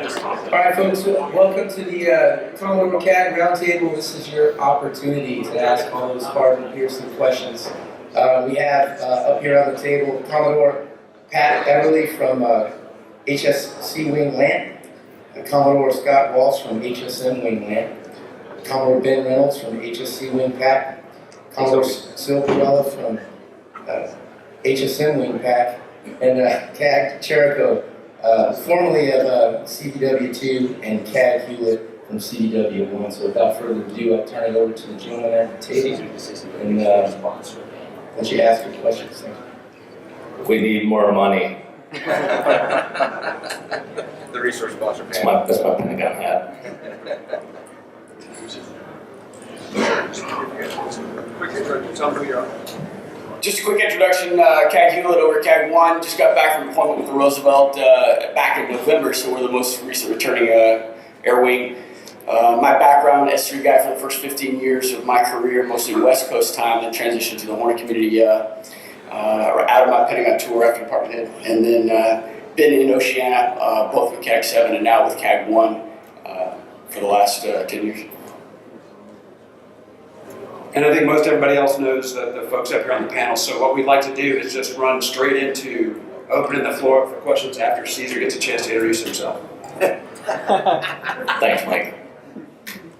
All right, folks, welcome to the Commodore CAG Roundtable. This is your opportunity to ask all those hard and piercing questions. We have up here on the table Commodore Pat Everly from HSC Wing Land, Commodore Scott Walsh from HSM Wing Land, Commodore Ben Reynolds from HSC Wing Pack, Commodore Silverella from HSM Wing Pack, and CAG Cherico, formerly of CDW2, and CAG Hewlett from CDW1. So without further ado, I'll turn it over to the gentleman at the table and let you ask your questions. Thank you. We need more money. The resource sponsor. That's my Pentagon hat. Quick introduction, tell me who you are. Just a quick introduction, CAG Hewlett over at CAG 1. Just got back from deployment with the Roosevelt back in November, so we're the most recent returning Airwing. My background, S3 guy for the first 15 years of my career, mostly West Coast time, then transitioned to the Hornet community out of my Pentagon tour after department head, and then been in Oceania, both with CAG 7 and now with CAG 1 for the last 10 years. And I think most everybody else knows the folks up here on the panel, so what we'd like to do is just run straight into opening the floor for questions after Caesar gets a chance to introduce himself. Thanks, Mike.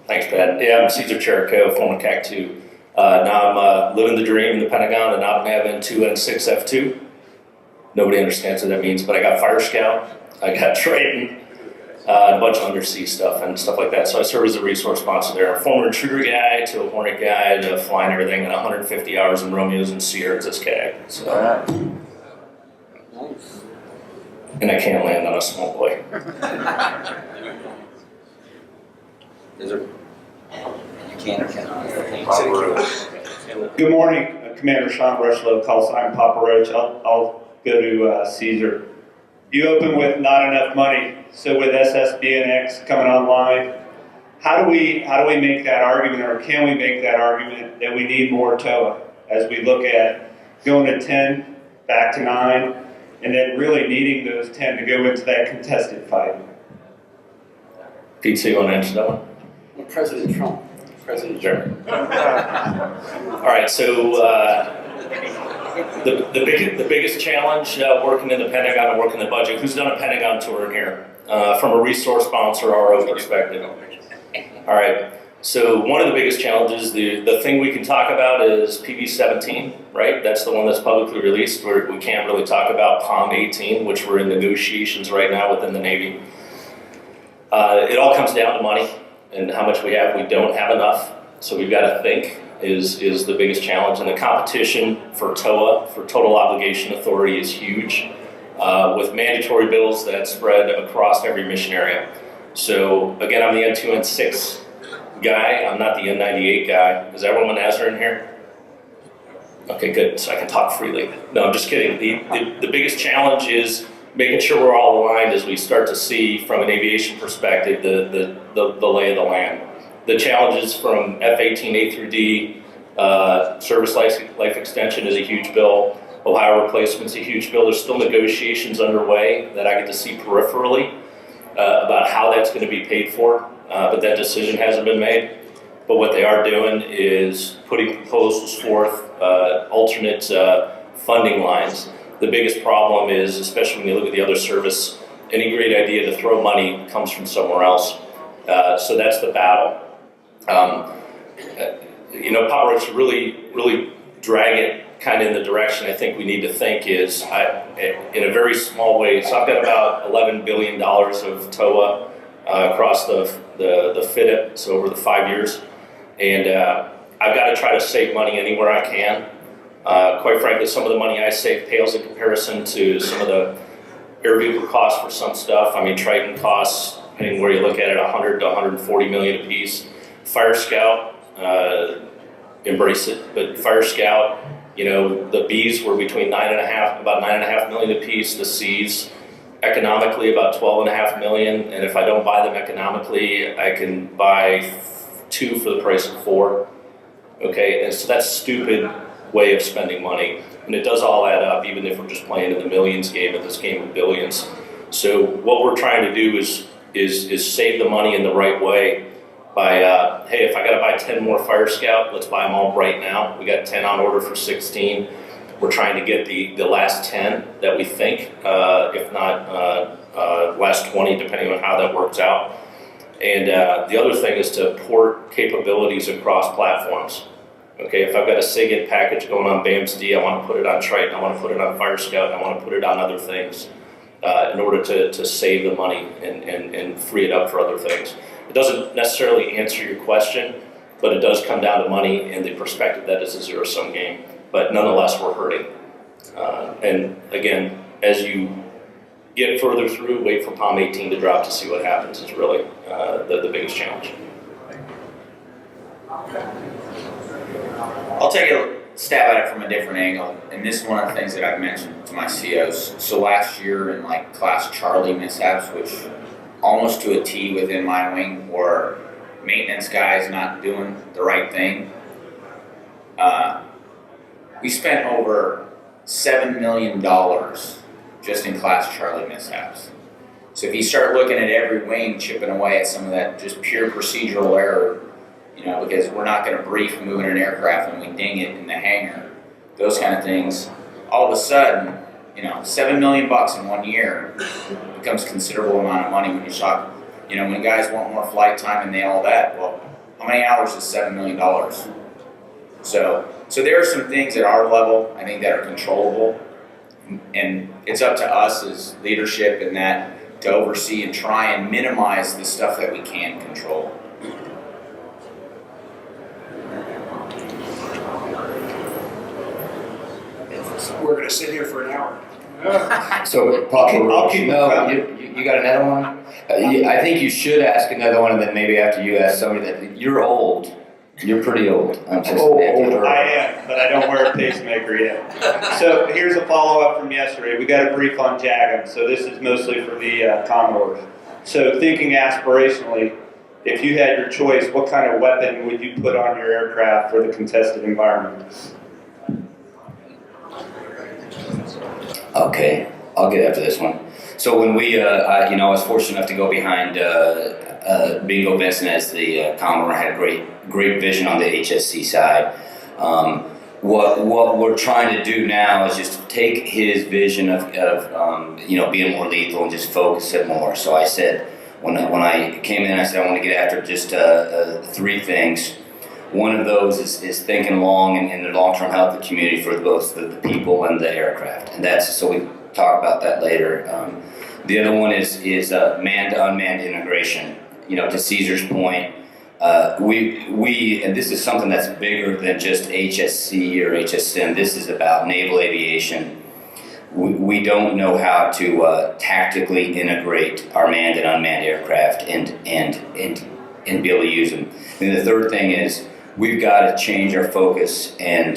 Thanks, Pat. Yeah, I'm Caesar Cherico, former CAG 2. Now I'm living the dream in the Pentagon, and I'm having 2 and 6 F2. Nobody understands what that means, but I got Fire Scout, I got Triton, a bunch of undersea stuff and stuff like that. So I serve as a resource sponsor there. A former intruder guy to a Hornet guy to flying everything, and 150 hours in Romeos and Sierras as CAG. So. And I can't land on a small boy. Is there? You can or cannot. Good morning, Commander Sean Rushlow, call sign Papa Roach. I'll go to Caesar. You open with not enough money, so with SSBNX coming online, how do we make that argument, or can we make that argument that we need more TOA as we look at going to 10, back to 9, and then really needing those 10 to go into that contested fight? Pete, so you want to answer that one? President Trump. President Sure. All right, so the biggest challenge working in the Pentagon and working the budget, who's done a Pentagon tour in here? From a resource sponsor RO perspective. All right, so one of the biggest challenges, the thing we can talk about is PV-17, right? That's the one that's publicly released, where we can't really talk about POM-18, which we're in negotiations right now within the Navy. It all comes down to money and how much we have. We don't have enough, so we've got to think is the biggest challenge. And the competition for TOA, for Total Obligation Authority, is huge, with mandatory bills that spread across every mission area. So again, I'm the N2, N6 guy. I'm not the N98 guy. Is everyone Nazar in here? Okay, good, so I can talk freely. No, I'm just kidding. The biggest challenge is making sure we're all aligned as we start to see, from an aviation perspective, the lay of the land. The challenges from F-18 A through D, service life extension is a huge bill. Ohio replacement's a huge bill. There's still negotiations underway that I get to see peripherally about how that's going to be paid for, but that decision hasn't been made. But what they are doing is putting proposals forth, alternate funding lines. The biggest problem is, especially when you look at the other service, any great idea to throw money comes from somewhere else. So that's the battle. Papa Roach really drag it kind of in the direction I think we need to think is, in a very small way. So I've got about $11 billion of TOA across the FIDIP, so over the 5 years. And I've got to try to save money anywhere I can. Quite frankly, some of the money I save pales in comparison to some of the air vehicle costs for some stuff. I mean, Triton costs, depending where you look at it, 100 to 140 million a piece. Fire Scout, embrace it, but Fire Scout, the Bs were between about 9.5 million a piece. The Cs, economically, about 12.5 million. And if I don't buy them economically, I can buy 2 for the price of 4. Okay, and so that's stupid way of spending money, and it does all add up, even if we're just playing in the millions game, at this game of billions. So what we're trying to do is is save the money in the right way by, hey, if I gotta buy 10 more Fire Scout, let's buy them all right now. We got 10 on order for 16. We're trying to get the last 10 that we think, if not last 20, depending on how that works out. And the other thing is to port capabilities across platforms. Okay, if I've got a SIGINT package going on BAMSD, I want to put it on Triton, I want to put it on Fire Scout, I want to put it on other things in order to save the money and free it up for other things. It doesn't necessarily answer your question, but it does come down to money and the perspective that it's a zero-sum game. But nonetheless, we're hurting. And again, as you get further through, wait for POM 18 to drop to see what happens is really the biggest challenge. I'll take a stab at it from a different angle, and this is one of the things that I've mentioned to my COs. So last year in like class Charlie mishaps, which almost to a T within my wing, or maintenance guys not doing the right thing, we spent over $7 million just in class Charlie mishaps. So if you start looking at every wing chipping away at some of that just pure procedural error, you know, because we're not going to brief moving an aircraft and we ding it in the hangar, those kind of things, all of a sudden, you know, $7 million in 1 year becomes a considerable amount of money when you talk, you know, when guys want more flight time and all that, well, how many hours is $7 million? So there are some things at our level, I think, that are controllable, and it's up to us as leadership in that to oversee and try and minimize the stuff that we can control. We're going to sit here for an hour. So, I'll keep no, you got another one? I think you should ask another one, and then maybe after you ask somebody that, you're old. You're pretty old. I'm just Older. I am, but I don't wear a pacemaker yet. So here's a follow-up from yesterday. We got a brief on JAGM, so this is mostly for the Commodores. So thinking aspirationally, if you had your choice, what kind of weapon would you put on your aircraft for the contested environment? Okay, I'll get after this one. So when we, I was fortunate enough to go behind Bingo Vincent as the Commodore. Had a great vision on the HSC side. What we're trying to do now is just take his vision of being more lethal and just focus it more. So I said, when I came in, I said I want to get after just 3 things. One of those is thinking long and the long-term health of the community for both the people and the aircraft, and so we talk about that later. The other one is manned-to-unmanned integration. You know, to Caesar's point, we and this is something that's bigger than just HSC or HSM. This is about naval aviation. We don't know how to tactically integrate our manned and unmanned aircraft and be able to use them. And the third thing is we've got to change our focus and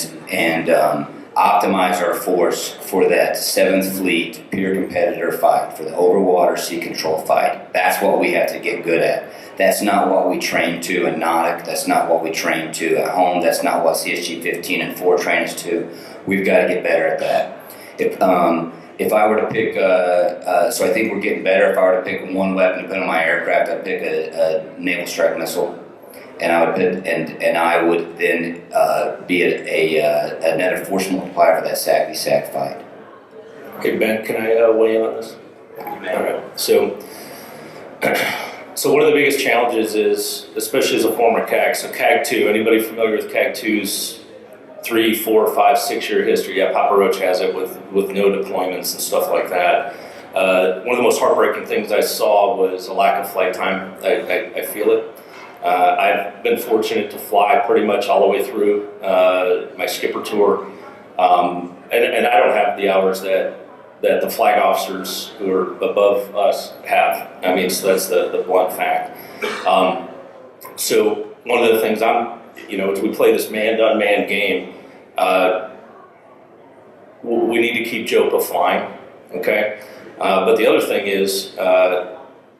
optimize our force for that 7th Fleet peer competitor fight, for the overwater sea control fight. That's what we have to get good at. That's not what we train to in NOTIC. That's not what we train to at home. That's not what CSG 15 and 4 train us to. We've got to get better at that. If I were to pick, so I think we're getting better. If I were to pick one weapon to put on my aircraft, I'd pick a naval strike missile. And I would put, and I would then be a net enforcement multiplier for that SAC fight. Okay, Ben, can I weigh in on this? All right. So one of the biggest challenges is, especially as a former CAG, so CAG 2, anybody familiar with CAG 2's 3, 4, 5, 6 year history? Yeah, Papa Roach has it with no deployments and stuff like that. One of the most heartbreaking things I saw was a lack of flight time. I feel it. I've been fortunate to fly pretty much all the way through my skipper tour, and I don't have the hours that the flag officers who are above us have. I mean, so that's the blunt fact. So one of the things as we play this man-to-unmanned game, we need to keep JOPA flying, okay? But the other thing is,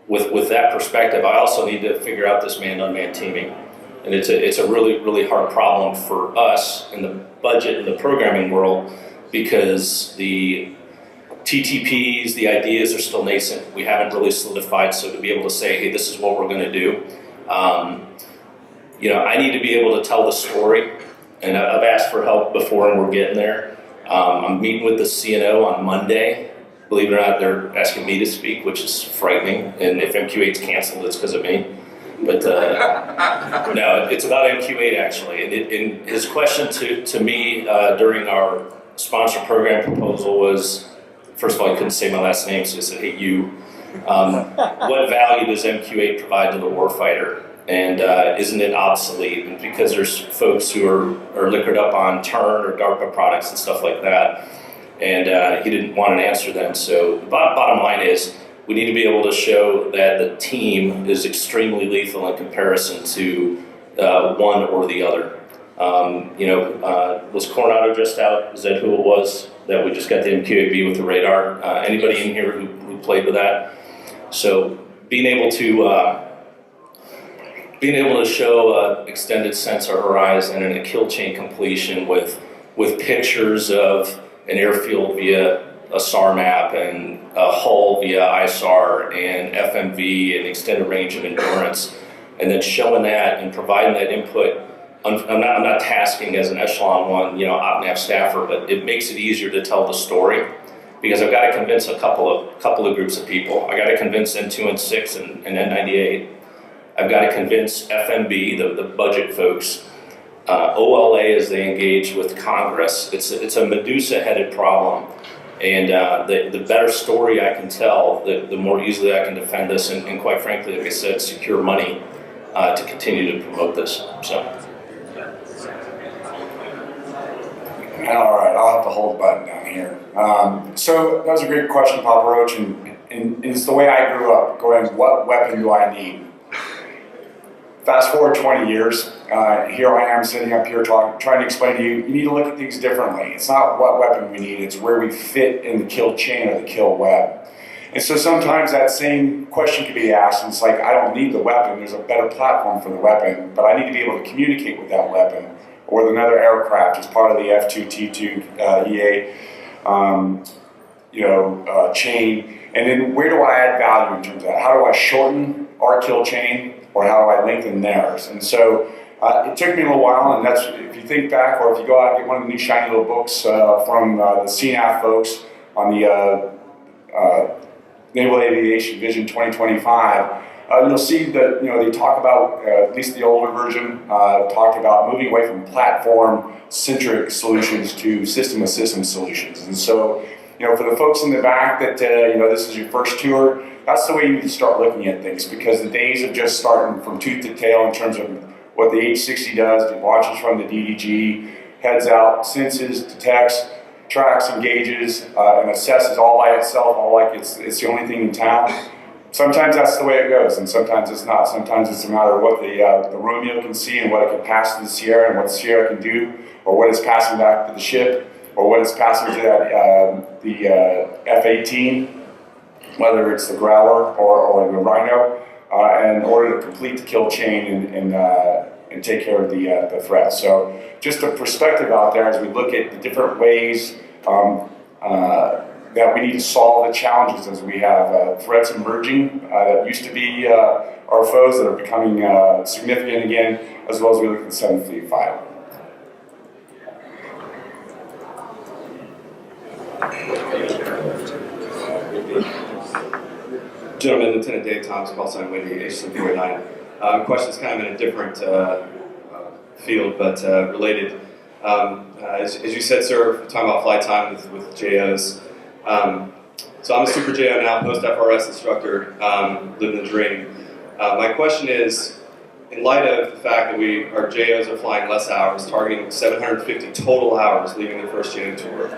with that perspective, I also need to figure out this man-to-unmanned teaming. And it's a really, really hard problem for us in the budget and the programming world, because the TTPs, the ideas are still nascent. We haven't really solidified, so to be able to say, hey, this is what we're going to do. I need to be able to tell the story, and I've asked for help before, and we're getting there. I'm meeting with the CNO on Monday. Believe it or not, they're asking me to speak, which is frightening. And if MQ8's canceled, it's because of me. But no, it's about MQ8 actually. And his question to me during our sponsor program proposal was, first of all, he couldn't say my last name, so he said, hey, you. What value does MQ8 provide to the warfighter? And isn't it obsolete? And because there's folks who are liquored up on Turn or DARPA products and stuff like that, and he didn't want an answer then. So the bottom line is, we need to be able to show that the team is extremely lethal in comparison to one or the other. Was Coronado just out? Is that who it was that we just got the MQ-8B with the radar? Anybody in here who played with that? So being able to show extended sensor horizon and a kill chain completion with pictures of an airfield via a SAR map and a hull via ISAR and FMV and extended range of endurance, and then showing that and providing that input. I'm not tasking as an echelon 1, OpNav staffer, but it makes it easier to tell the story because I've got to convince a couple of groups of people. I got to convince N2 and 6 and N98. I've got to convince FMB, the budget folks, OLA as they engage with Congress. It's a Medusa-headed problem. And the better story I can tell, the more easily I can defend this and quite frankly, like I said, secure money to continue to promote this. So. All right, I'll have to hold the button down here. So that was a great question, Papa Roach, and it's the way I grew up, going, what weapon do I need? Fast forward 20 years, here I am sitting up here trying to explain to you, you need to look at things differently. It's not what weapon we need, it's where we fit in the kill chain or the kill web. And so sometimes that same question can be asked, and it's like, I don't need the weapon, there's a better platform for the weapon, but I need to be able to communicate with that weapon or with another aircraft as part of the F2T2 EA chain. And then where do I add value in terms of that? How do I shorten our kill chain? Or how do I lengthen theirs? And so it took me a little while, and that's, if you think back, or if you go out and get one of the new shiny little books from the CNAF folks on the Naval Aviation Vision 2025, you'll see that they talk about, at least the older version, talked about moving away from platform-centric solutions to system-of-system solutions. And so, for the folks in the back that this is your first tour, that's the way you need to start looking at things, because the days of just starting from tooth to tail in terms of what the H60 does, it launches from the DDG, heads out, senses, detects, tracks, engages, and assesses all by itself, all like it's the only thing in town. Sometimes that's the way it goes, and sometimes it's not. Sometimes it's a matter of what the Romeo can see and what it can pass to the Sierra and what the Sierra can do, or what it's passing back to the ship, or what it's passing to the F-18. Whether it's the Growler or the Rhino, in order to complete the kill chain and take care of the threat. So just a perspective out there as we look at the different ways that we need to solve the challenges as we have threats emerging that used to be our foes that are becoming significant again, as well as we look at the 7th Fleet Fighter. Gentlemen, Lieutenant Dave Thomas, call sign Wendy, H749. Question's kind of in a different field, but related. As you said, sir, talking about flight time with JOs. So I'm a Super JO now, post-FRS instructor, living the dream. My question is, in light of the fact that our JOs are flying less hours, targeting 750 total hours leaving their first JO tour,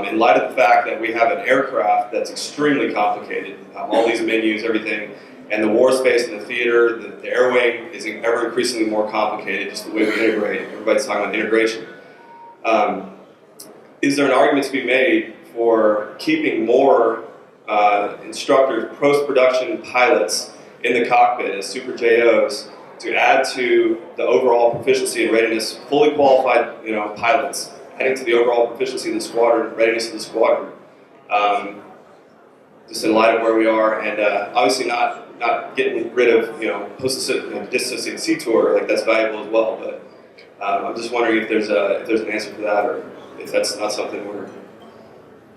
in light of the fact that we have an aircraft that's extremely complicated, all these menus, everything, and the war space and the theater, the Airwing is ever increasingly more complicated, just the way we integrate. Everybody's talking about integration. Is there an argument to be made for keeping more instructors, post-production pilots in the cockpit as Super JOs to add to the overall proficiency and readiness, fully qualified pilots, adding to the overall proficiency of the squadron, readiness of the squadron? just in light of where we are, and obviously not getting rid of dissociated sea tour, like that's valuable as well. But I'm just wondering if there's an answer for that, or if that's not something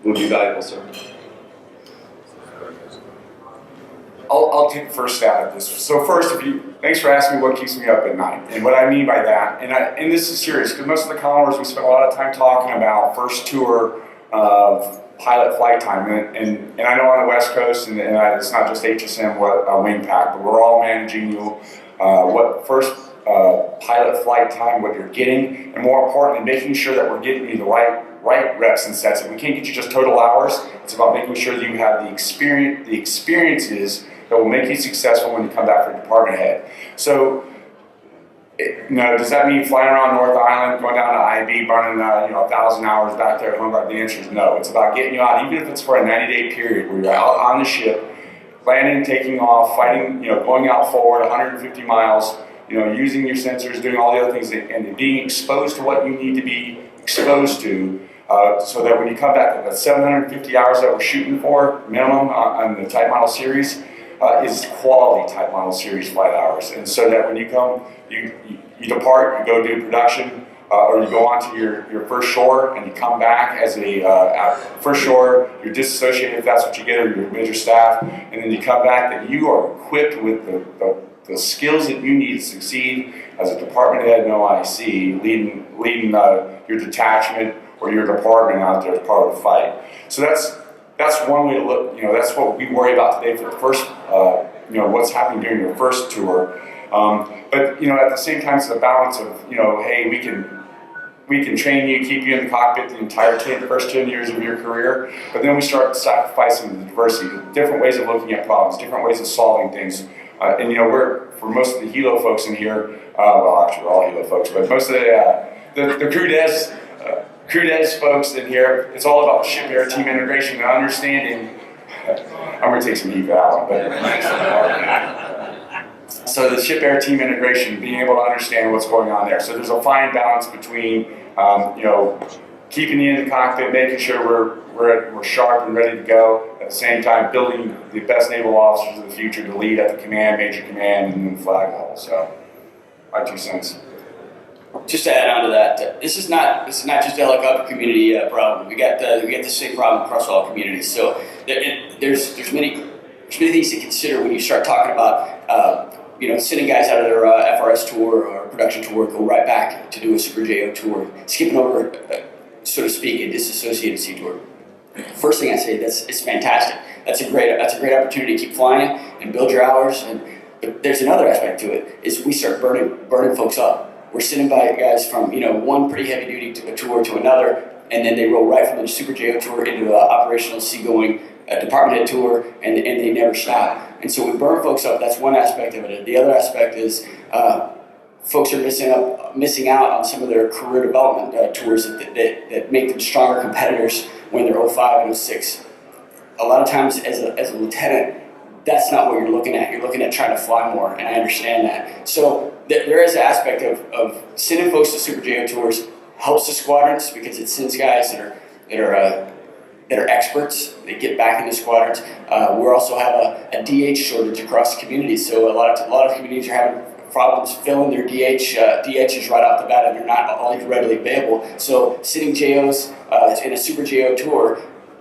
would be valuable, sir. I'll take the first stab at this. So first, thanks for asking me what keeps me up at night. And what I mean by that, and this is serious, because most of the Commodores, we spend a lot of time talking about first tour of pilot flight time. And I know on the West Coast, and it's not just HSM, what wing pack, but we're all managing what first pilot flight time, what you're getting, and more importantly, making sure that we're getting you the right reps and sets. If we can't get you just total hours, it's about making sure that you have the experiences that will make you successful when you come back for department head. So, does that mean flying around North Island, going down to IB, burning 1,000 hours back there at home guard? The answer is no. It's about getting you out, even if it's for a 90-day period where you're out on the ship, landing, taking off, fighting, going out forward 150 miles, using your sensors, doing all the other things, and being exposed to what you need to be exposed to, so that when you come back, that 750 hours that we're shooting for minimum on the type model series is quality type model series flight hours. And so that when you come, you depart, you go do production, or you go onto your first shore and you come back as first shore, you're disassociated if that's what you get, or your major staff, and then you come back that you are equipped with the skills that you need to succeed as a department head in OIC, leading your detachment or your department out there as part of the fight. So that's one way to look. That's what we worry about today for the first. What's happening during your first tour. But at the same time, it's the balance of hey, we can train you, keep you in the cockpit the entire first 10 years of your career. But then we start sacrificing the diversity, different ways of looking at problems, different ways of solving things. And we're, for most of the helo folks in here, well, actually we're all helo folks, but most of the crew des folks in here, it's all about ship air team integration and understanding. I'm going to take some heat for that one, but so the ship air team integration, being able to understand what's going on there. So there's a fine balance between keeping you in the cockpit, making sure we're sharp and ready to go. At the same time, building the best naval officers of the future to lead at the command, major command, and then flag level. So, my 2 cents. Just to add on to that, this is not just a helicopter community problem. We got the same problem across all communities. So there's many things to consider when you start talking about sending guys out of their FRS tour or production tour, go right back to do a Super JO tour, skipping over, so to speak, a disassociated sea tour. First thing I say, it's fantastic. That's a great opportunity to keep flying and build your hours. But there's another aspect to it, is we start burning folks up. We're sending by guys from one pretty heavy duty tour to another, and then they roll right from the Super JO tour into an operational seagoing department head tour, and they never stop. And so we burn folks up. That's one aspect of it. The other aspect is folks are missing out on some of their career development tours that make them stronger competitors when they're 05 and 06. A lot of times as a lieutenant, that's not what you're looking at. You're looking at trying to fly more, and I understand that. So there is an aspect of sending folks to Super JO tours helps the squadrons, because it sends guys that are experts. They get back into squadrons. We also have a DH shortage across the community, so a lot of communities are having problems filling their DHs right off the bat, and they're not always readily available. So sending JOs in a Super JO tour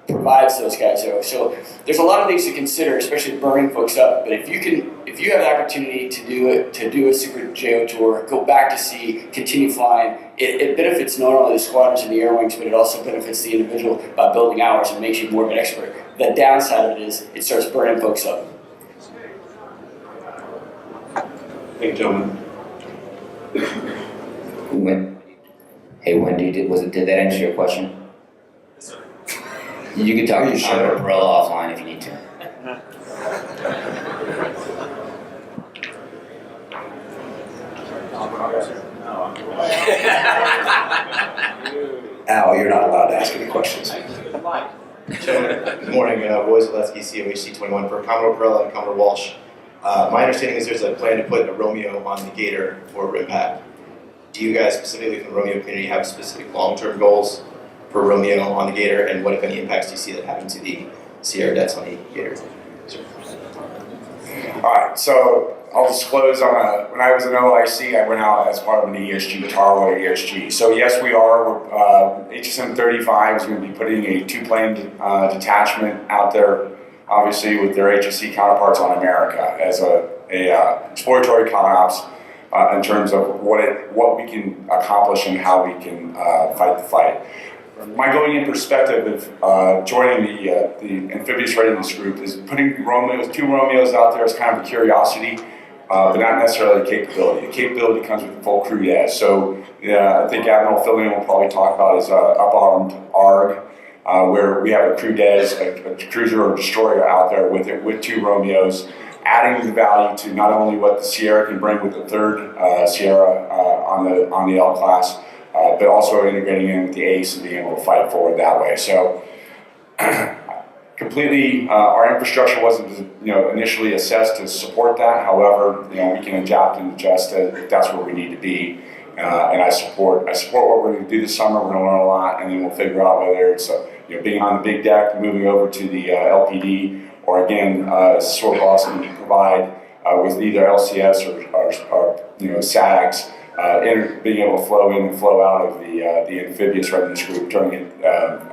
provides those guys. So there's a lot of things to consider, especially burning folks up. But if you have the opportunity to do a Super JO tour, go back to sea, continue flying, it benefits not only the squadrons and the Airwings, but it also benefits the individual by building hours and makes you more of an expert. The downside of it is it starts burning folks up. Thank you, gentlemen. Wendy, did that answer your question? You can talk to Commodore Barella offline if you need to. Al, you're not allowed to ask any questions. Good morning, Roy Zaleski, COHC 21 for Commodore Barella and Commodore Walsh. My understanding is there's a plan to put a Romeo on the Gator for impact. Do you guys, specifically from the Romeo community, have specific long-term goals per Romeo on the Gator, and what, if any, impacts do you see that having to the Sierra Deaths on the Gator? All right, so I'll disclose when I was in OIC, I went out as part of an ESG, Tarlo ESG. So yes, we are. HSM 35 is going to be putting a 2-plane detachment out there, obviously with their HSC counterparts on America as a exploratory ConOps in terms of what we can accomplish and how we can fight the fight. My going in perspective of joining the amphibious readiness group is putting 2 Romeos out there as kind of a curiosity, but not necessarily a capability. The capability comes with the full crew des. So I think Admiral Fillion will probably talk about his up-armed ARG, where we have a crew des, a cruiser or destroyer out there with 2 Romeos, adding the value to not only what the Sierra can bring with the 3rd Sierra on the L class, but also integrating in with the ACE and being able to fight forward that way. So completely, our infrastructure wasn't initially assessed to support that. However, we can adapt and adjust if that's where we need to be. And I support what we're going to do this summer. We're going to learn a lot, and then we'll figure out whether it's being on the big deck, moving over to the LPD, or again, SOAR boss can provide with either LCS or SAGs. Being able to flow in and flow out of the amphibious readiness group,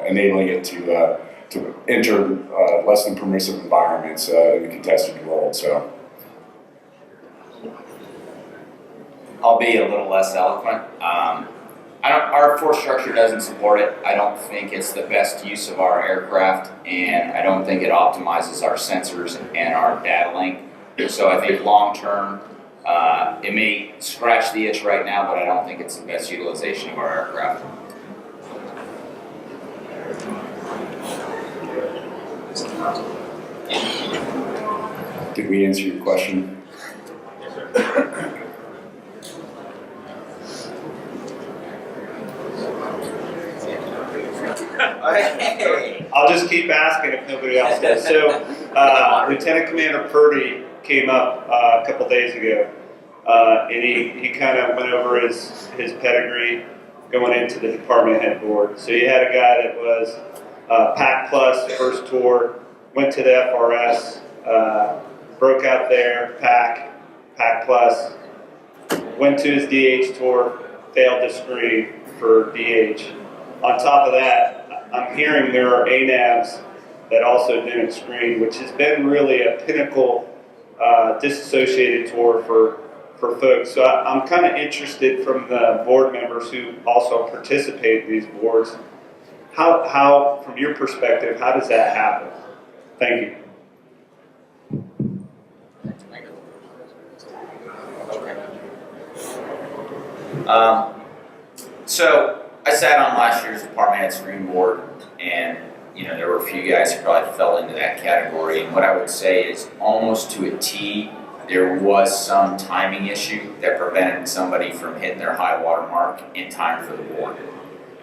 enabling it to enter less than permissive environments in the contested world. So, I'll be a little less eloquent. Our force structure doesn't support it. I don't think it's the best use of our aircraft, and I don't think it optimizes our sensors and our data link. So I think long term, it may scratch the itch right now, but I don't think it's the best utilization of our aircraft. did we answer your question? I'll just keep asking if nobody else does. So, Lieutenant Commander Purdy came up a couple days ago, and he kind of went over his pedigree going into the department head board. So you had a guy that was PAC Plus, first tour, went to the FRS, broke out there, PAC Plus, went to his DH tour, failed to screen for DH. On top of that, I'm hearing there are ANAVs that also didn't screen, which has been really a pinnacle disassociated tour for folks. So I'm kind of interested from the board members who also participate in these boards, how from your perspective, how does that happen? Thank you. So I sat on last year's department head screen board, and there were a few guys who probably fell into that category. And what I would say is, almost to a T, there was some timing issue that prevented somebody from hitting their high water mark in time for the board.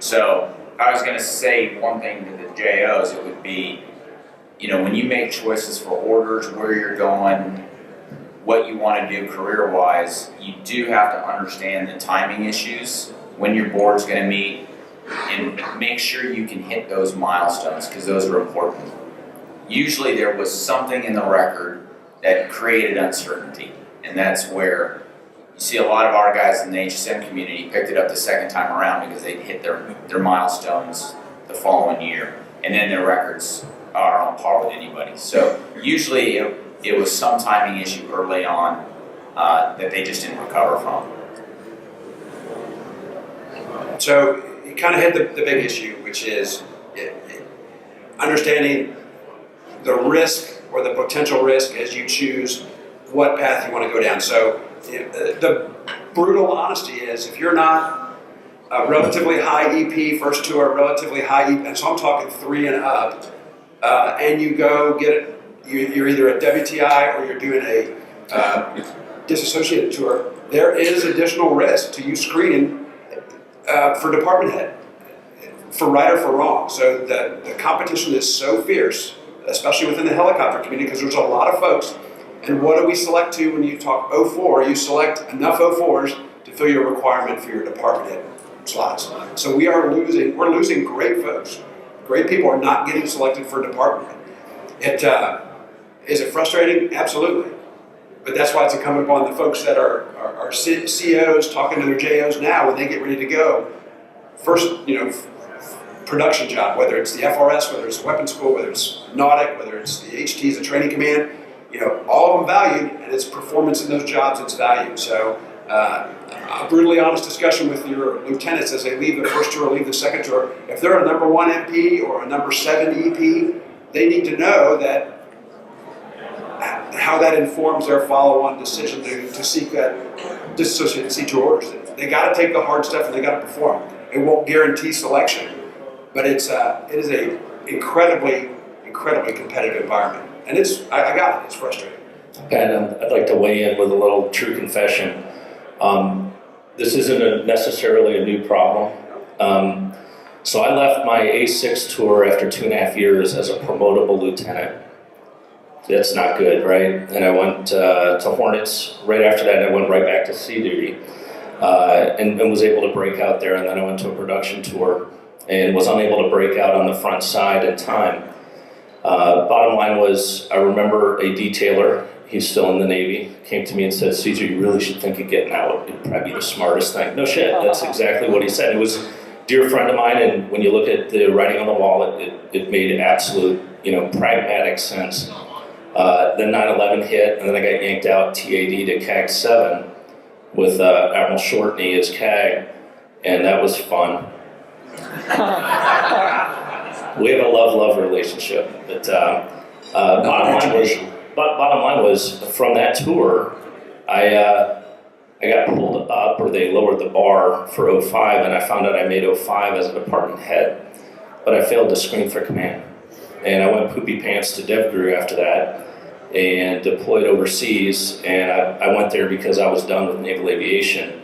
So if I was going to say one thing to the JOs, it would be, when you make choices for orders, where you're going, what you want to do career-wise, you do have to understand the timing issues, when your board's going to meet, and make sure you can hit those milestones, because those are important. Usually there was something in the record that created uncertainty, and that's where you see a lot of our guys in the HSM community picked it up the second time around because they hit their milestones the following year, and then their records are on par with anybody. So usually it was some timing issue early on that they just didn't recover from. So you kind of hit the big issue, which is understanding the risk or the potential risk as you choose what path you want to go down. So the brutal honesty is, if you're not a relatively high EP first tour, relatively high EP, and so I'm talking 3 and up, and you go get it, you're either a WTI or you're doing a disassociated tour, there is additional risk to you screening for department head, for right or for wrong. So the competition is so fierce, especially within the helicopter community, because there's a lot of folks. And what do we select to when you talk 04? You select enough 04s to fill your requirement for your department head slots. So we're losing great folks. Great people are not getting selected for department. Is it frustrating? Absolutely. But that's why it's incumbent upon the folks that are CEOs talking to their JOs now when they get ready to go. First, production job, whether it's the FRS, whether it's weapons school, whether it's NAUTIC, whether it's the HTs, the training command, all of them valued, and it's performance in those jobs that's valued. So a brutally honest discussion with your lieutenants as they leave the first tour or leave the second tour. If they're a number 1 MP or a number 7 EP, they need to know that how that informs their follow-on decision to seek that disassociated C2 orders. They got to take the hard stuff and they got to perform. It won't guarantee selection, but it is a incredibly competitive environment. And I got it. It's frustrating. And I'd like to weigh in with a little true confession. This isn't necessarily a new problem. So I left my A6 tour after 2.5 years as a promotable lieutenant. That's not good, right? And I went to Hornets right after that, and I went right back to sea duty and was able to break out there. And then I went to a production tour and was unable to break out on the front side in time. Bottom line was, I remember a detailer, he's still in the Navy, came to me and said, "Caesar, you really should think of getting out. It'd probably be the smartest thing." No shit, that's exactly what he said. It was a dear friend of mine, and when you look at the writing on the wall, it made absolute, pragmatic sense. Then 9/11 hit, and then I got yanked out TAD to CAG 7 with Admiral Shortney as CAG, and that was fun. We have a love-love relationship. But bottom line was, from that tour, I got pulled up, or they lowered the bar for 05, and I found out I made 05 as a department head, but I failed to screen for command. And I went poopy pants to DevGru after that and deployed overseas, and I went there because I was done with naval aviation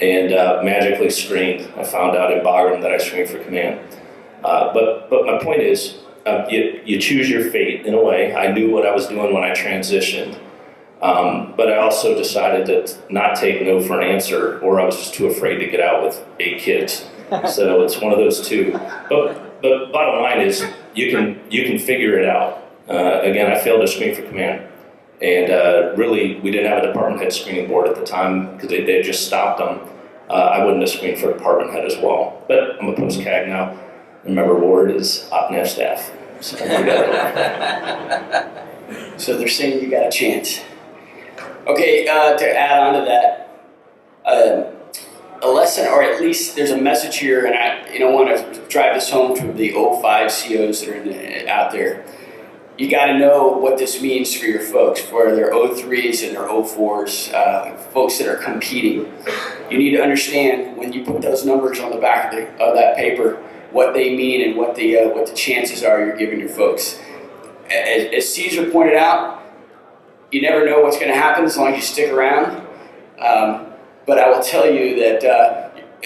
and magically screened. I found out in Bagram that I screened for command. But my point is, you choose your fate in a way. I knew what I was doing when I transitioned, but I also decided to not take no for an answer, or I was just too afraid to get out with 8 kids. So it's one of those two. But bottom line is, you can figure it out. Again, I failed to screen for command, and really we didn't have a department head screening board at the time because they had just stopped them. I wouldn't have screened for department head as well. But I'm a post CAG now. Remember, Ward is OpNav staff. So they're saying you got a chance. Okay, to add on to that, a lesson, or at least there's a message here, and I want to drive this home to the 05 COs that are out there. You got to know what this means for your folks, for their 03s and their 04s, folks that are competing. You need to understand, when you put those numbers on the back of that paper, what they mean and what the chances are you're giving your folks. As Caesar pointed out, you never know what's going to happen as long as you stick around. But I will tell you that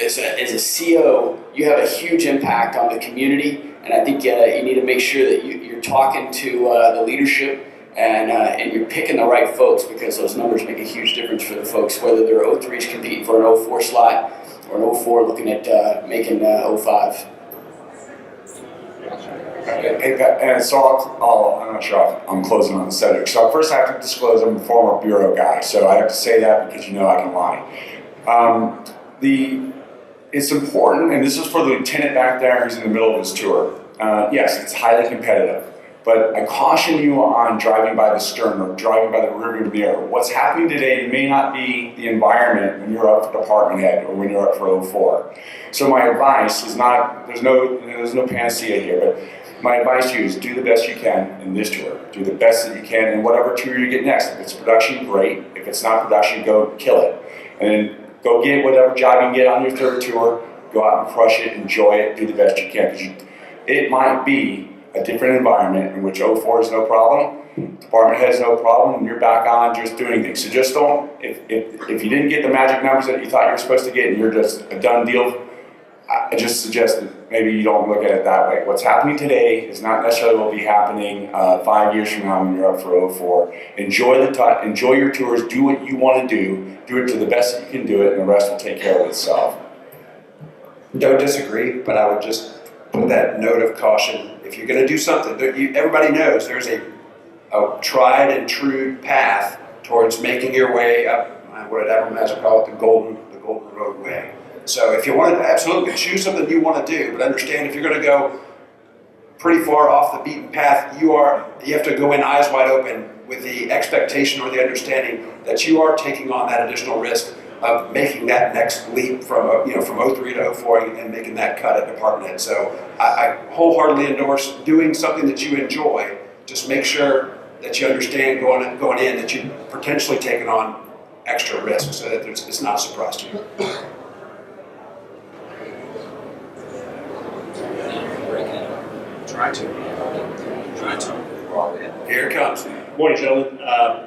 as a CO, you have a huge impact on the community, and I think you need to make sure that you're talking to the leadership and you're picking the right folks, because those numbers make a huge difference for the folks, whether they're 03s competing for an 04 slot or an 04 looking at making 05. Hey, Pat, and so I'm not sure if I'm closing on the subject. So first I have to disclose I'm a former bureau guy, so I have to say that because I can lie. It's important, and this is for the lieutenant back there who's in the middle of his tour. Yes, it's highly competitive, but I caution you on driving by the stern or driving by the rearview mirror. What's happening today may not be the environment when you're up for department head or when you're up for 04. So my advice is not, there's no panacea here, but my advice to you is do the best you can in this tour. Do the best that you can in whatever tour you get next. If it's production, great. If it's not production, go kill it. And then go get whatever job you can get on your third tour. Go out and crush it, enjoy it, do the best you can. Because it might be a different environment in which 04 is no problem, department head is no problem, and you're back on just doing things. So just don't, if you didn't get the magic numbers that you thought you were supposed to get and you're just a done deal, I just suggest that maybe you don't look at it that way. What's happening today is not necessarily what will be happening 5 years from now when you're up for 04. Enjoy your tours, do what you want to do it to the best that you can do it, and the rest will take care of itself. don't disagree, but I would just put that note of caution. If you're going to do something, everybody knows there's a tried and true path towards making your way up, what everyone has to call it, the golden roadway. So if you want to absolutely choose something you want to do, but understand if you're going to go pretty far off the beaten path, you have to go in eyes wide open with the expectation or the understanding that you are taking on that additional risk of making that next leap from from 03 to 04 and making that cut at department head. So I wholeheartedly endorse doing something that you enjoy. Just make sure that you understand going in that you're potentially taking on extra risk, so that it's not a surprise to you. Try to. Here it comes. Morning, gentlemen.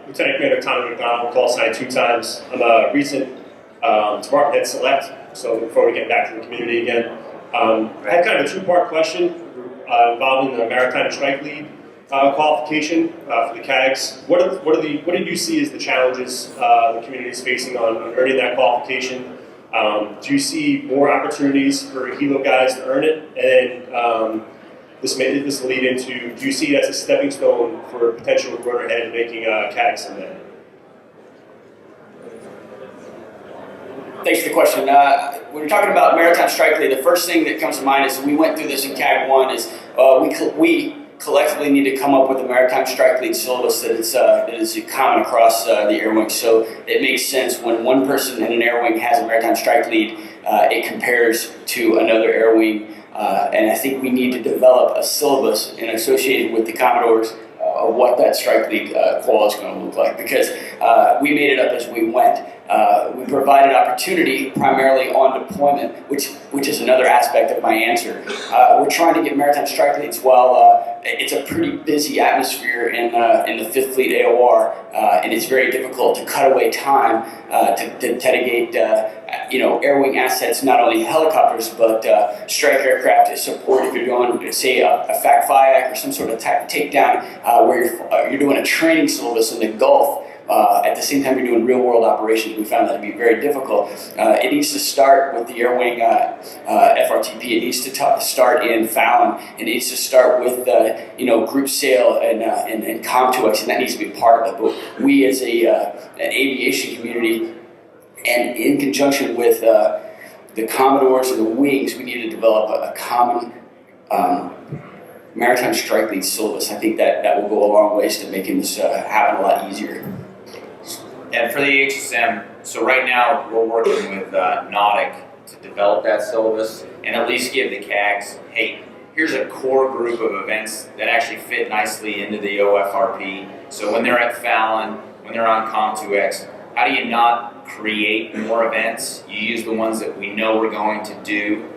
Lieutenant Commander Tommy McDonald, call sign 2 times. I'm a recent department head select, so looking forward to getting back to the community again. I have kind of a 2-part question involving the Maritime Strike Lead qualification for the CAGs. What did you see as the challenges the community is facing on earning that qualification? Do you see more opportunities for Hilo guys to earn it? And then this will lead into, do you see it as a stepping stone for potential rotor head making CAG someday? Thanks for the question. When you're talking about Maritime Strike Lead, the first thing that comes to mind is we went through this in CAG 1 is we collectively need to come up with a Maritime Strike Lead syllabus that is common across the Airwing. So it makes sense when one person in an Airwing has a Maritime Strike Lead, it compares to another Airwing. And I think we need to develop a syllabus and associated with the Commodores of what that strike lead qual is going to look like, because we made it up as we went. We provided opportunity primarily on deployment, which is another aspect of my answer. We're trying to get maritime strike leads while it's a pretty busy atmosphere in the 5th Fleet AOR, and it's very difficult to cut away time to dedicate Airwing assets, not only helicopters, but strike aircraft to support if you're going, say, a FAC-FIAC or some sort of takedown where you're doing a training syllabus in the Gulf. At the same time you're doing real-world operations. We found that to be very difficult. It needs to start with the Airwing FRTP. It needs to start in Fallon. It needs to start with group sail and COM2X, and that needs to be part of it. But we as an aviation community, and in conjunction with the Commodores and the Wings, we need to develop a common maritime strike lead syllabus. I think that will go a long ways to making this happen a lot easier. And for the HSM, so right now we're working with Nautic to develop that syllabus and at least give the CAGs, hey, here's a core group of events that actually fit nicely into the OFRP. So when they're at Fallon, when they're on COM2X, how do you not create more events? You use the ones that we know we're going to do.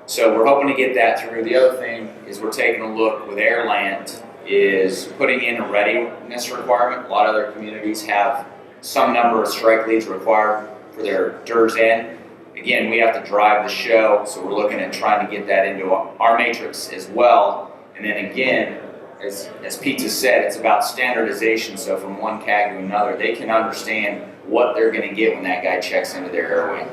So we're hoping to get that through. The other thing is we're taking a look with Airland is putting in a readiness requirement. A lot of other communities have some number of strike leads required for their DERS in. Again, we have to drive the show, so we're looking at trying to get that into our matrix as well. And then again, as Pete has said, it's about standardization. So from one CAG to another, they can understand what they're going to get when that guy checks into their Airwing.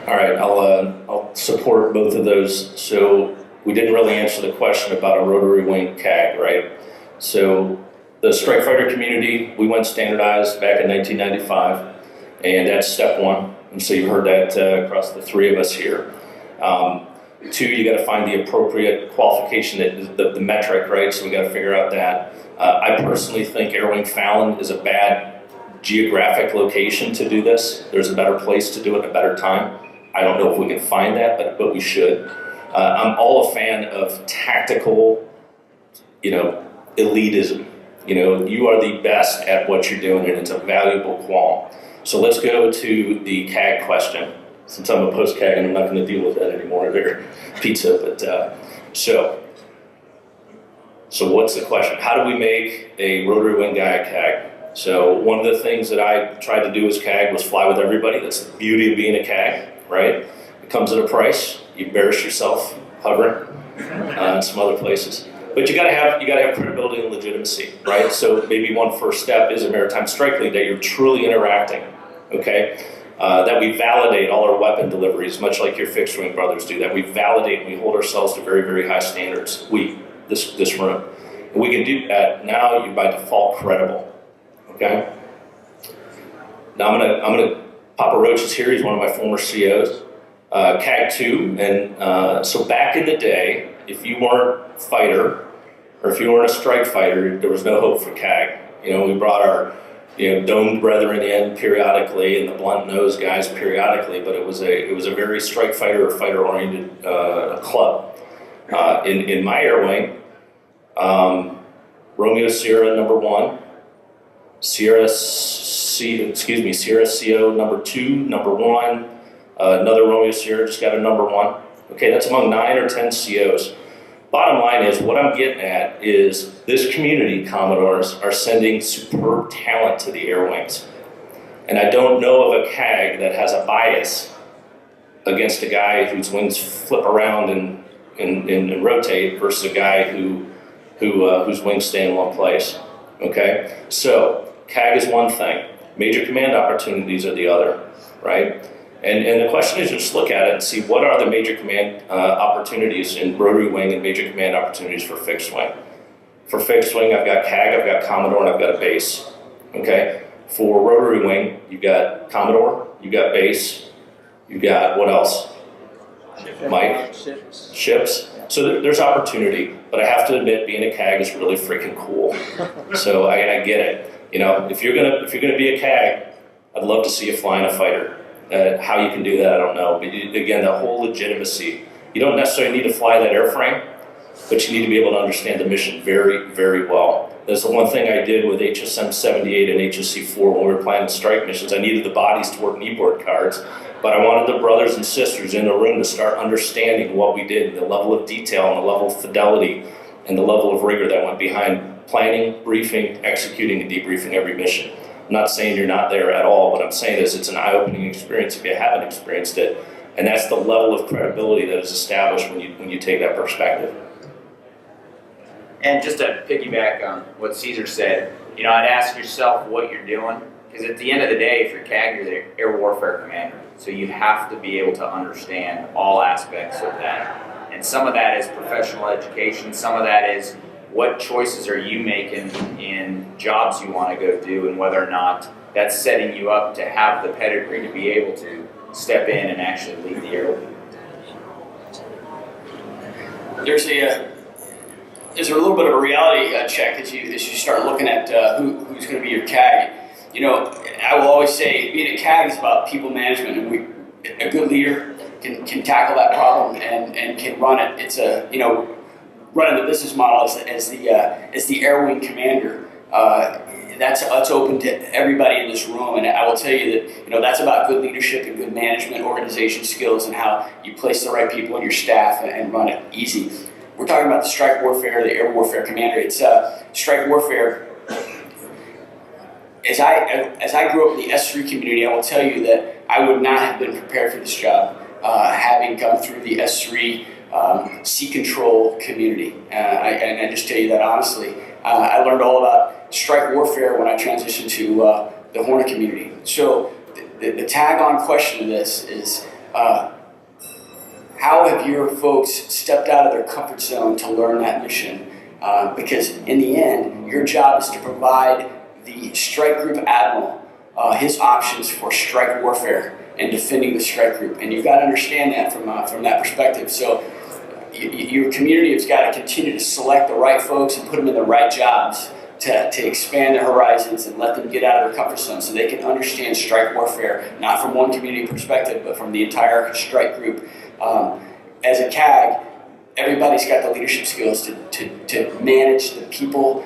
All right, I'll support both of those. So we didn't really answer the question about a rotary wing CAG, right? So the strike fighter community, we went standardized back in 1995, and that's step one. And so you heard that across the three of us here. 2, you got to find the appropriate qualification, the metric, right? So we got to figure out that. I personally think Airwing Fallon is a bad geographic location to do this. There's a better place to do it at a better time. I don't know if we can find that, but we should. I'm all a fan of tactical, elitism. You are the best at what you're doing, and it's a valuable qual. So let's go to the CAG question. Since I'm a post-CAG, and I'm not going to deal with that anymore, their pizza. But so what's the question? How do we make a rotary wing guy a CAG? So one of the things that I tried to do as CAG was fly with everybody. That's the beauty of being a CAG, right? It comes at a price. You embarrass yourself hovering in some other places. But you got to have credibility and legitimacy, right? So maybe one first step is a maritime strike lead that you're truly interacting, okay? that we validate all our weapon deliveries, much like your fixed wing brothers do, that we validate and we hold ourselves to very, very high standards. This room. And we can do that. Now you're by default credible, okay? Now I'm gonna Papa Roach is here, he's one of my former COs. CAG 2, and so back in the day, if you weren't a fighter, or if you weren't a strike fighter, there was no hope for CAG. We brought our domed brethren in periodically, and the blunt nosed guys periodically, but it was a very strike fighter or fighter oriented club. In my air wing, Romeo Sierra number 1, Sierra CO number 2, number 1, another Romeo Sierra just got a number 1. Okay, that's among 9 or 10 COs. Bottom line is, what I'm getting at is this community, Commodores, are sending superb talent to the air wings. And I don't know of a CAG that has a bias against a guy whose wings flip around and rotate versus a guy whose wings stay in one place. Okay? So, CAG is one thing. Major command opportunities are the other, right? And the question is, just look at it and see what are the major command opportunities in rotary wing and major command opportunities for fixed wing. For fixed wing, I've got CAG, I've got Commodore, and I've got a base. Okay? For rotary wing, you've got Commodore, you've got base, you've got what else? Mike? Ships. So there's opportunity, but I have to admit, being a CAG is really freaking cool. So I get it. If you're gonna be a CAG, I'd love to see you flying a fighter. How you can do that, I don't know. But again, the whole legitimacy. You don't necessarily need to fly that airframe, but you need to be able to understand the mission very, very well. That's the one thing I did with HSM 78 and HSC 4 when we were planning strike missions. I needed the bodies to work kneeboard cards, but I wanted the brothers and sisters in the room to start understanding what we did, the level of detail and the level of fidelity and the level of rigor that went behind planning, briefing, executing, and debriefing every mission. I'm not saying you're not there at all. What I'm saying is it's an eye-opening experience if you haven't experienced it, and that's the level of credibility that is established when you take that perspective. And just to piggyback on what Caesar said, I'd ask yourself what you're doing, because at the end of the day, if you're CAG, you're the air warfare commander, so you have to be able to understand all aspects of that. And some of that is professional education, some of that is what choices are you making in jobs you want to go do, and whether or not that's setting you up to have the pedigree to be able to step in and actually lead the air wing. There's a little bit of a reality check as you start looking at who's going to be your CAG. I will always say being a CAG is about people management, and a good leader can tackle that problem and can run it. It's running the business model as the air wing commander. That's open to everybody in this room, and I will tell you that that's about good leadership and good management, organization skills, and how you place the right people in your staff and run it easy. We're talking about the strike warfare, the air warfare commander. It's strike warfare. As I grew up in the S3 community, I will tell you that I would not have been prepared for this job, having come through the S3 sea control community. And I just tell you that honestly. I learned all about strike warfare when I transitioned to the Hornet community. So the tag-on question to this is, how have your folks stepped out of their comfort zone to learn that mission? Because in the end, your job is to provide the strike group admiral his options for strike warfare and defending the strike group. And you've got to understand that from that perspective. So your community has got to continue to select the right folks and put them in the right jobs to expand their horizons and let them get out of their comfort zone so they can understand strike warfare, not from one community perspective, but from the entire strike group. As a CAG, everybody's got the leadership skills to manage the people,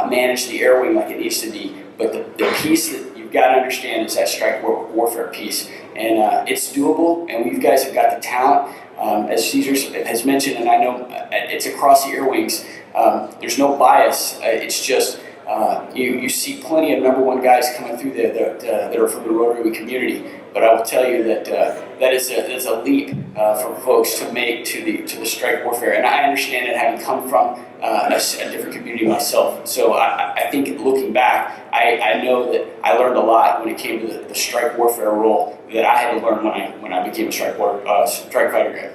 manage the air wing like it needs to be. But the piece that you've got to understand is that strike warfare piece. And it's doable, and you guys have got the talent. As Caesar has mentioned, and I know it's across the air wings, there's no bias. It's just you see plenty of #1 guys coming through there that are from the rotary community. But I will tell you that that is a leap for folks to make to the strike warfare, and I understand it, having come from a different community myself. So I think looking back, I know that I learned a lot when it came to the strike warfare role that I had to learn when I became a strike fighter guy.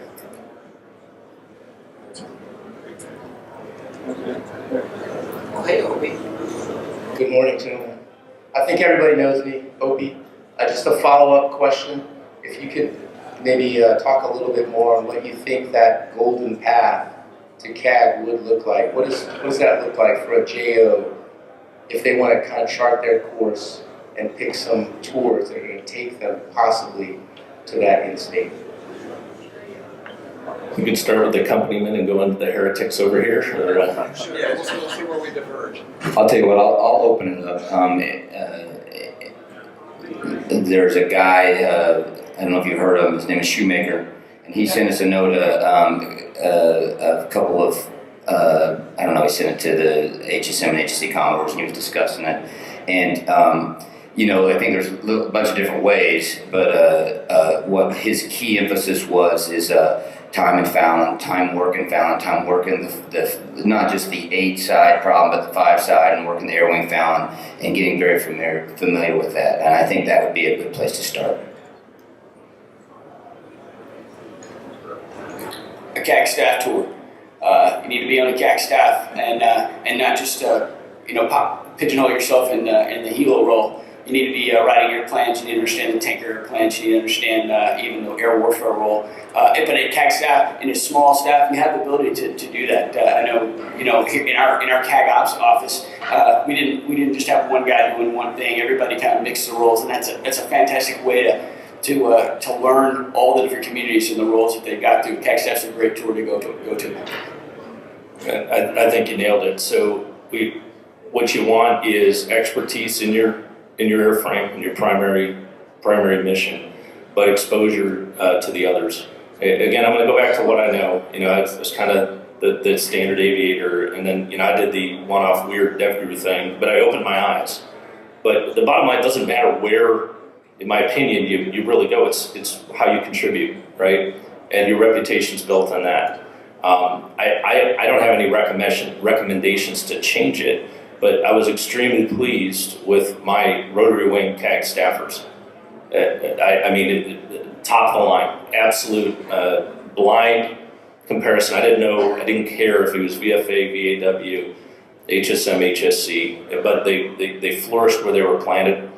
Hey, Opie. Good morning, gentlemen. I think everybody knows me, Opie. Just a follow-up question. If you could maybe talk a little bit more on what you think that golden path to CAG would look like. What does that look like for a JO if they want to kind of chart their course and pick some tours that are going to take them possibly to that end state? We could start with the accompaniment and go into the heretics over here. Or, Yeah, we'll see where we diverge. I'll tell you what, I'll open it up. There's a guy, I don't know if you've heard of him, his name is Shoemaker, and he sent us a note, a couple of, I don't know, he sent it to the HSM and HSC Commodores, and he was discussing it. And, I think there's a bunch of different ways, but what his key emphasis is time and Fallon, time working Fallon, time working the not just the 8 side problem, but the 5 side, and working the Airwing Fallon, and getting very familiar with that. And I think that would be a good place to start. A CAG staff tour. You need to be on a CAG staff and not just pigeonhole yourself in the helo role. You need to be writing your plans. You need to understand the tanker plans. You need to understand even the air warfare role. But at CAG staff, in a small staff, you have the ability to do that. I know, here in our CAG ops office, we didn't just have one guy doing one thing. Everybody kind of mixed the roles, and that's a fantastic way to learn all the different communities and the roles that they've got to. CAG staff's a great tour to go to. I think you nailed it. So what you want is expertise in your airframe and your primary mission, but exposure to the others. Again, I'm going to go back to what I know. It's kind of the standard aviator, and then I did the one-off weird dev crew thing, but I opened my eyes. But the bottom line, it doesn't matter where, in my opinion, you really go. It's how you contribute, right? And your reputation's built on that. I don't have any recommendations to change it, but I was extremely pleased with my rotary wing CAG staffers. Top of the line, absolute blind comparison. I didn't care if it was VFA, VAW, HSM, HSC, but they flourished where they were planted,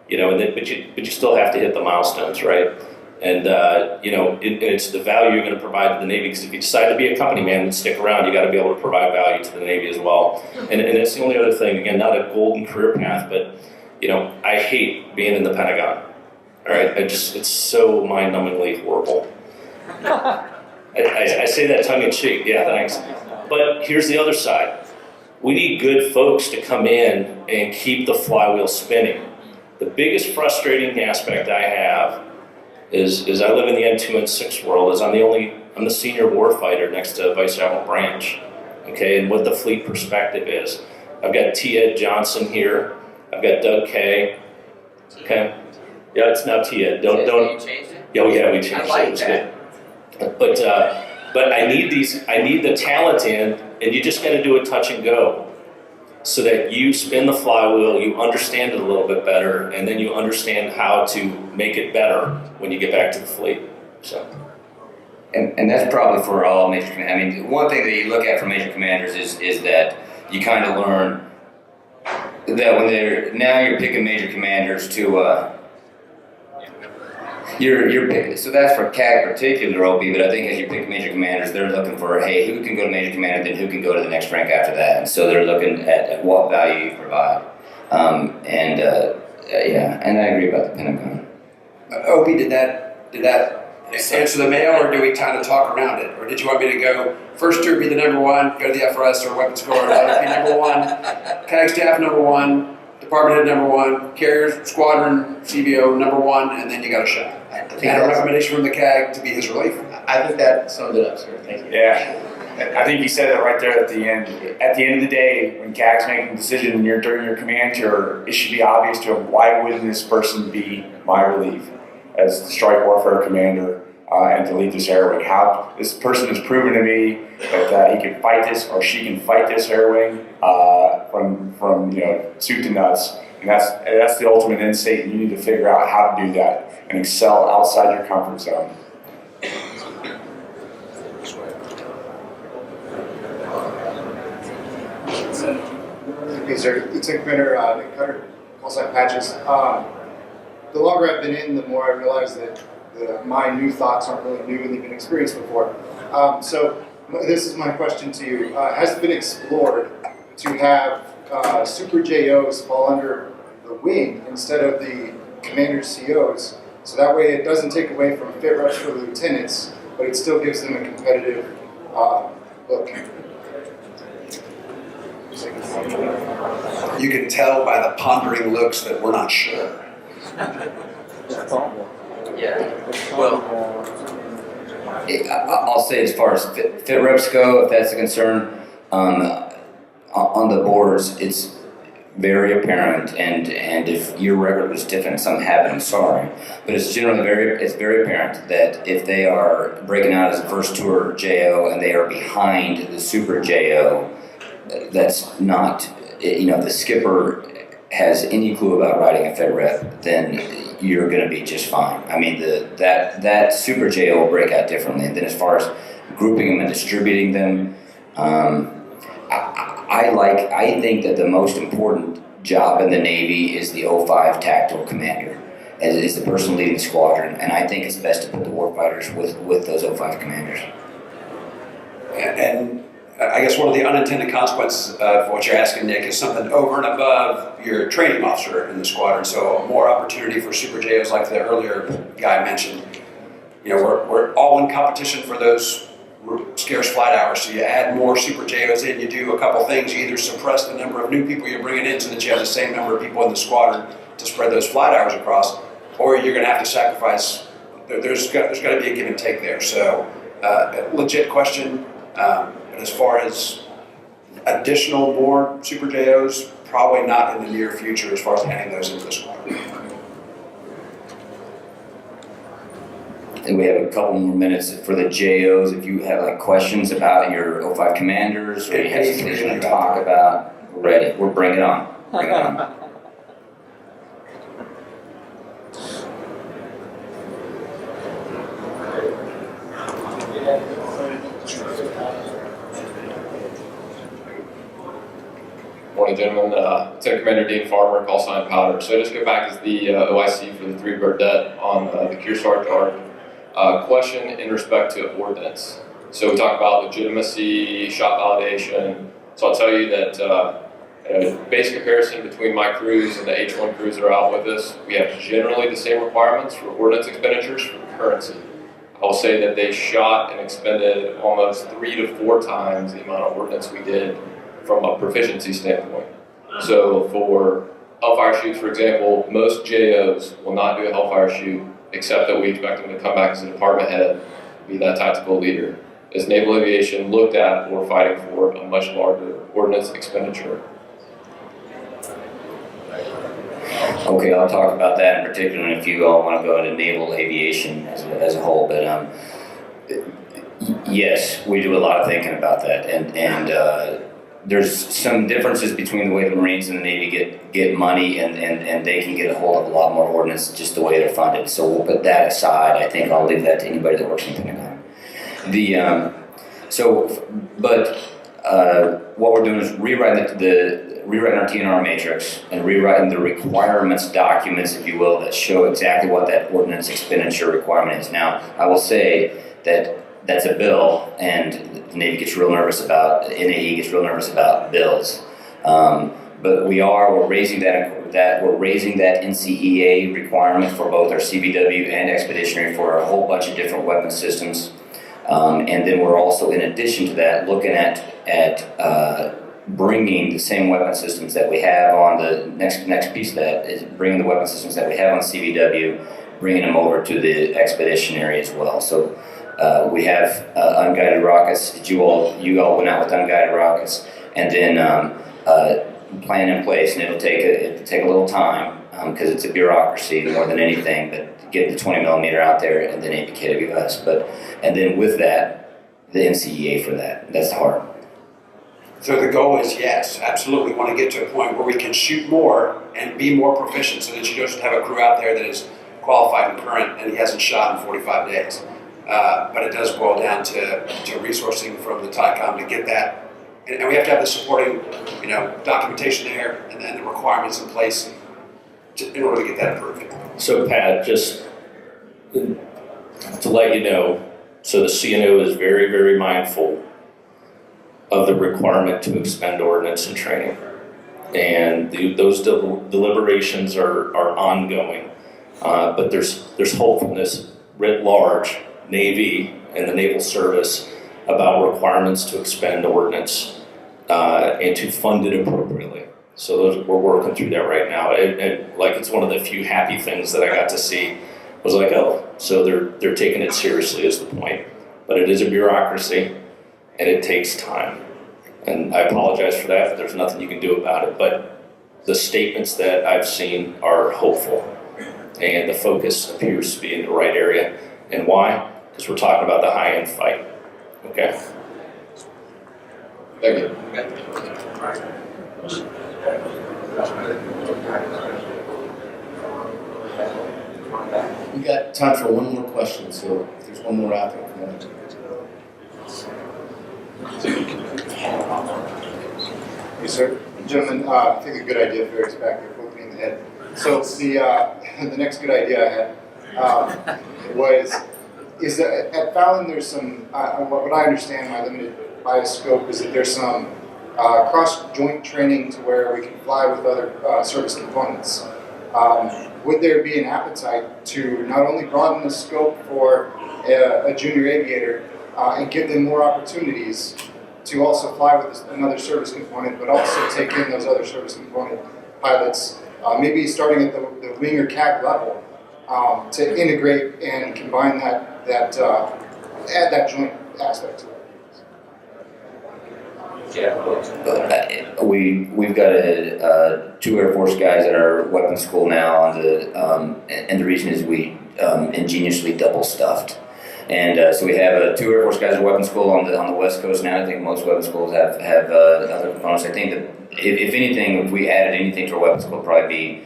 but you still have to hit the milestones, right? And it's the value you're going to provide to the Navy, because if you decide to be a company man and stick around, you got to be able to provide value to the Navy as well. And that's the only other thing. Again, not a golden career path, but I hate being in the Pentagon. All right, it's so mind-numbingly horrible. I say that tongue in cheek. Yeah, thanks. But here's the other side. We need good folks to come in and keep the flywheel spinning. The biggest frustrating aspect I have is I live in the N2 and 6 world. I'm the senior warfighter next to Vice Admiral Branch. Okay, and what the fleet perspective is. I've got T. Ed Johnson here. I've got Doug Kay. Okay. Yeah, it's now T. Ed. Don't. You changed it? Yeah, we changed it. like It was that. good. But I need the talent in, and you just got to do a touch and go, so that you spin the flywheel, you understand it a little bit better, and then you understand how to make it better when you get back to the fleet. So. And that's probably for all major commanders. One thing that you look at for major commanders is that you kind of learn that when you're picking major commanders to so that's for CAG particular OB, but I think as you pick major commanders, they're looking for, hey, who can go to major commander, then who can go to the next rank after that, and so they're looking at what value you provide. And I agree about the Pentagon. Opie, did that answer the mail, or do we kind of talk around it? Or did you want me to go first tour, be the number one, go to the FRS or weapons corps, be number one, CAG staff number one, department head number one, carrier squadron CBO number one, and then you got a shot? And a recommendation from the CAG to be his relief? I think that sums it up, sir. Thank you. Yeah, I think you said it right there at the end. At the end of the day, when CAG's making a decision and during your command tour, it should be obvious to them, why wouldn't this person be my relief? as the strike warfare commander and to lead this Airwing. How this person has proven to me that he can fight this or she can fight this Airwing from soup to nuts, and that's the ultimate end state. You need to figure out how to do that and excel outside your comfort zone. Okay, sir. Lieutenant Commander Nick Cutter, call sign Patches. The longer I've been in, the more I realize that my new thoughts aren't really new and they've been experienced before. So this is my question to you. Has it been explored to have Super JOs fall under the wing instead of the Commander's COs? So that way it doesn't take away from fit reps for the lieutenants, but it still gives them a competitive look. You can tell by the pondering looks that we're not sure. I'll say as far as fit reps go, if that's a concern, on the boards, it's very apparent, and if your record was different, some have it, I'm sorry, but it's generally very apparent that if they are breaking out as a first tour JO and they are behind the Super JO, that's not, if the skipper has any clue about riding a fit rep, then you're going to be just fine. I mean, that Super JO will break out differently. And then as far as grouping them and distributing them, I think that the most important job in the Navy is the 05 tactical commander, is the person leading the squadron. And I think it's best to put the warfighters with those 05 commanders. And I guess one of the unintended consequences of what you're asking, Nick, is something over and above your training officer in the squadron. So more opportunity for Super JOs like the earlier guy mentioned. We're all in competition for those scarce flight hours. So you add more Super JOs in, you do a couple things. You either suppress the number of new people you're bringing in so that you have the same number of people in the squadron to spread those flight hours across, or you're going to have to sacrifice. There's got to be a give and take there. So legit question. As far as additional more Super JOs, probably not in the near future as far as adding those into the squadron. And we have a couple more minutes for the JOs. If you have questions about your 05 commanders or you have something to talk about, we're ready. We're bring it on. Bring it on. Morning, gentlemen. Lieutenant Commander Dean Farmer, call sign Powder. So I just go back as the OIC for the 3 Burdette on the Kearsarge Arc. Question in respect to ordnance. So we talk about legitimacy, shot validation. So I'll tell you that base comparison between my crews and the H1 crews that are out with us, we have generally the same requirements for ordnance expenditures for currency. I will say that they shot and expended almost 3 to 4 times the amount of ordnance we did from a proficiency standpoint. So for Hellfire shoots, for example, most JOs will not do a Hellfire shoot except that we expect them to come back as a department head, be that tactical leader. As Naval Aviation looked at or fighting for a much larger ordnance expenditure. Okay, I'll talk about that in particular if you all want to go into Naval Aviation as a whole, but yes, we do a lot of thinking about that, and there's some differences between the way the Marines and the Navy get money, and they can get a hold of a lot more ordnance just the way they're funded. So we'll put that aside. I think I'll leave that to anybody that works in the Pentagon. What we're doing is rewriting our TNR matrix and rewriting the requirements documents, if you will, that show exactly what that ordnance expenditure requirement is. Now, I will say that that's a bill, and the Navy gets real nervous about, NAE gets real nervous about bills. But we're raising that NCEA requirement for both our CBW and expeditionary for a whole bunch of different weapon systems. And then we're also, in addition to that, looking at bringing the same weapon systems that we have on the next piece of that is bringing the weapon systems that we have on CBW, bringing them over to the expeditionary as well. So we have unguided rockets. You all went out with unguided rockets, and then plan in place, and it'll take a little time because it's a bureaucracy more than anything. But get the 20 millimeter out there, and then APKWS. And then with that, the NCEA for that. That's the hard. So the goal is, yes, absolutely want to get to a point where we can shoot more and be more proficient so that you don't have a crew out there that is qualified and current and he hasn't shot in 45 days. But it does boil down to resourcing from the TICOM to get that. And we have to have the supporting, documentation there and then the requirements in place in order to get that approved. So Pat, just to let you know, so the CNO is very, very mindful of the requirement to expend ordnance and training. And those deliberations are ongoing, but there's hopefulness writ large, Navy and the Naval Service, about requirements to expend ordnance and to fund it appropriately. So we're working through that right now. It's one of the few happy things that I got to see. I was like, oh, so they're taking it seriously is the point. But it is a bureaucracy, and it takes time. And I apologize for that. There's nothing you can do about it. But the statements that I've seen are hopeful, and the focus appears to be in the right area. And why? Because we're talking about the high-end fight. Okay. Thank you. We got time for one more question, so if there's one more out there, come on. Yes, sir. Gentlemen, I think a good idea for Eric's back there, put me in the head. So the next good idea I had is that at Fallon there's some, what I understand, my limited bias scope is that there's some cross-joint training to where we can fly with other service components. Would there be an appetite to not only broaden the scope for a junior aviator and give them more opportunities to also fly with another service component, but also take in those other service component pilots, maybe starting at the wing or CAG level, to integrate and combine add that joint aspect to it? Yeah, we've got two Air Force guys at our weapons school now, and the reason is we ingeniously double stuffed. And so we have two Air Force guys at weapons school on the West Coast now. I think most weapons schools have other components. I think that if anything, if we added anything to our weapons school, it'd probably be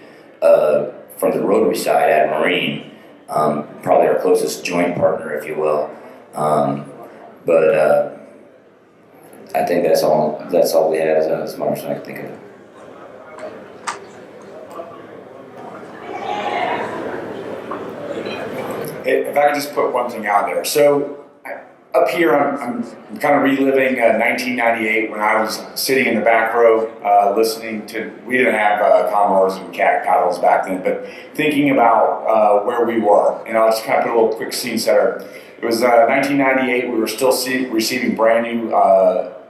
from the rotary side at Marine, probably our closest joint partner, if you will. But I think that's all we have as much as I can think of. If I could just put one thing out there. So up here, I'm kind of reliving 1998 when I was sitting in the back row listening to, we didn't have Commodores and CAG paddles back then, but thinking about where we were. And I'll just kind of put a little quick scene setter. It was 1998, we were still receiving brand new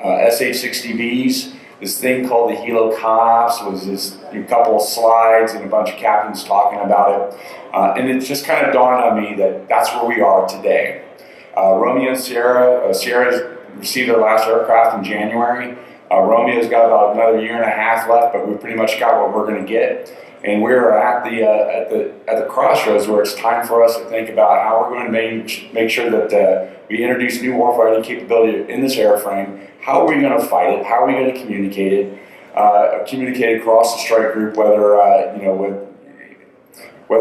SH-60Bs. This thing called the Hilo Cops was this a couple of slides and a bunch of captains talking about it. And it just kind of dawned on me that that's where we are today. Romeo and Sierra received their last aircraft in January. Romeo's got about another year and a half left, but we've pretty much got what we're going to get. And we're at the crossroads where it's time for us to think about how we're going to make sure that we introduce new warfighting capability in this airframe. How are we going to fight it? How are we going to communicate it? Communicate across the strike group, whether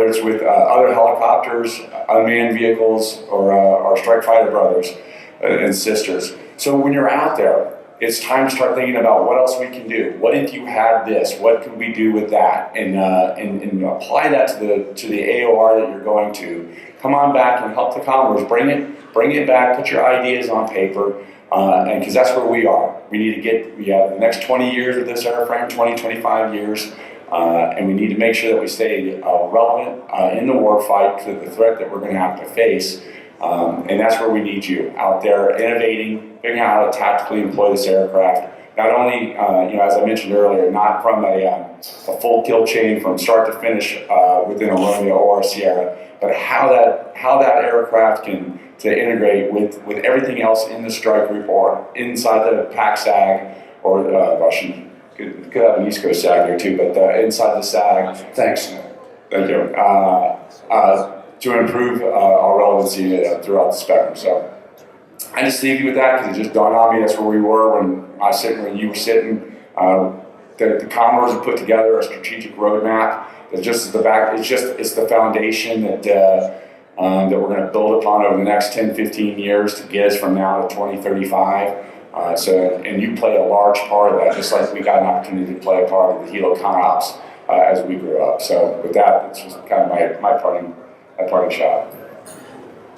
it's with other helicopters, unmanned vehicles, or our strike fighter brothers and sisters. So when you're out there, it's time to start thinking about what else we can do. What if you had this? What could we do with that? And apply that to the AOR that you're going to. Come on back and help the Commodores. Bring it back. Put your ideas on paper. And because that's where we are. We have the next 20 years of this airframe, 25 years. And we need to make sure that we stay relevant in the war fight to the threat that we're going to have to face. And that's where we need you out there innovating, figuring out how to tactically employ this aircraft. Not only, as I mentioned earlier, not from a full kill chain from start to finish within a Romeo or a Sierra, but how that aircraft can to integrate with everything else in the strike group or inside the PAC-SAG or could have an East Coast SAG there too, but inside the SAG. Thanks. Thank you. to improve our relevancy throughout the spectrum. So I just leave you with that because it just dawned on me that's where we were when I was sitting, when you were sitting. The Commodores have put together a strategic roadmap that just is the back. It's the foundation that that we're going to build upon over the next 10, 15 years to get us from now to 2035. And you play a large part of that, just like we got an opportunity to play a part of the Hilo ConOps as we grew up. So with that, it's just kind of my parting shot.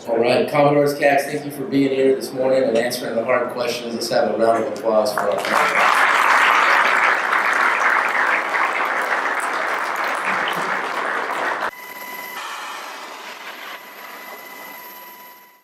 All right, Commodores, CAGs, thank you for being here this morning and answering the hard questions. Let's have a round of applause for our